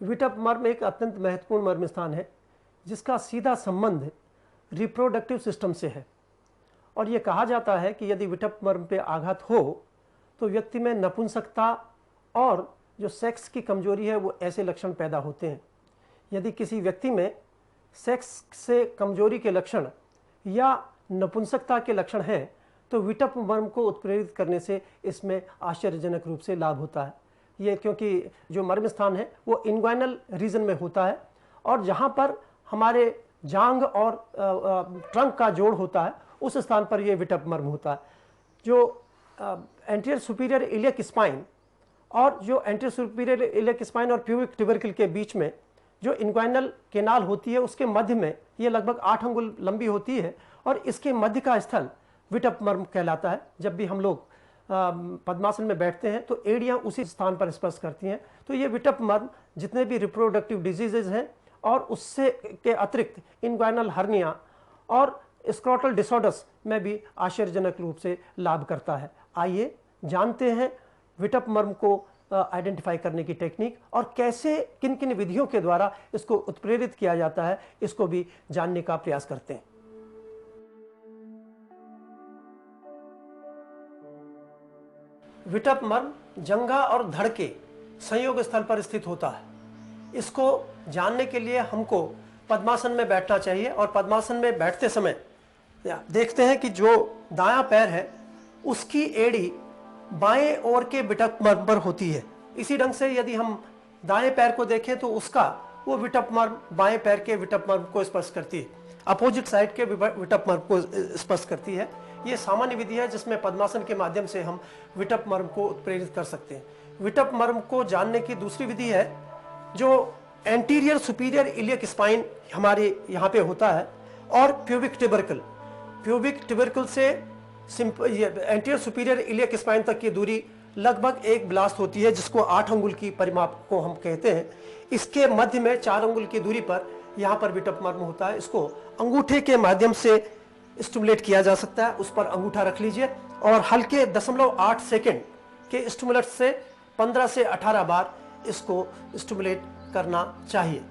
विटप मर्म एक अत्यंत महत्वपूर्ण मर्म स्थान है जिसका सीधा संबंध रिप्रोडक्टिव सिस्टम से है और ये कहा जाता है कि यदि विटप मर्म पे आघात हो तो व्यक्ति में नपुंसकता और जो सेक्स की कमजोरी है वो ऐसे लक्षण पैदा होते हैं। यदि किसी व्यक्ति में सेक्स से कमजोरी के लक्षण या नपुंसकता के लक्षण हैं तो विटप मर्म को उत्प्रेरित करने से इसमें आश्चर्यजनक रूप से लाभ होता है। ये क्योंकि जो मर्म स्थान है वो इनग्वाइनल रीजन में होता है और जहाँ पर हमारे जांघ और ट्रंक का जोड़ होता है उस स्थान पर ये विटप मर्म होता है। जो एंटीरियर सुपीरियर इलियक स्पाइन और जो एंटीरियर सुपीरियर इलियक स्पाइन और प्यूबिक ट्यूबरकल के बीच में जो इनग्वाइनल केनाल होती है उसके मध्य में ये लगभग 8 अंगुल लंबी होती है और इसके मध्य का स्थल विटप मर्म कहलाता है। जब भी हम लोग पद्मासन में बैठते हैं तो एड़ियाँ उसी स्थान पर स्पर्श करती हैं। तो ये विटप मर्म जितने भी रिप्रोडक्टिव डिजीजेज हैं और उससे के अतिरिक्त इनग्वाइनल हर्निया और स्क्रोटल डिसऑर्डर्स में भी आश्चर्यजनक रूप से लाभ करता है। आइए जानते हैं विटप मर्म को आइडेंटिफाई करने की टेक्निक और कैसे किन किन विधियों के द्वारा इसको उत्प्रेरित किया जाता है, इसको भी जानने का प्रयास करते हैं। विटप मर्म जंघा और धड़ के संयोग स्थल पर स्थित होता है। इसको जानने के लिए हमको पद्मासन में बैठना चाहिए और पद्मासन में बैठते समय देखते हैं कि जो दायां पैर है उसकी एड़ी बाएं ओर के विटप मर्म पर होती है। इसी ढंग से यदि हम दाएं पैर को देखें तो उसका वो विटप मर्म बाएं पैर के विटप मर्म को स्पर्श करती है, अपोजिट साइड के विटप मर्म को स्पर्श करती है। ये सामान्य विधि है जिसमें पद्मासन के माध्यम से हम विटप मर्म को उत्प्रेरित कर सकते हैं। विटप मर्म को जानने की दूसरी विधि है जो एंटीरियर सुपीरियर इलियक स्पाइन हमारे यहाँ पे होता है और प्यूबिक ट्यूबरकल। प्यूबिक ट्यूबरकल से एंटीरियर सुपीरियर इलियक स्पाइन तक की दूरी लगभग 1 ब्लास्ट होती है जिसको 8 अंगुल की परिमाप को हम कहते हैं। इसके मध्य में 4 अंगुल की दूरी पर यहाँ पर विटप मर्म होता है। इसको अंगूठे के माध्यम से स्टिमुलेट किया जा सकता है। उस पर अंगूठा रख लीजिए और हल्के 0.8 सेकेंड के स्टिमुलेट से 15 से 18 बार इसको स्टिमुलेट करना चाहिए।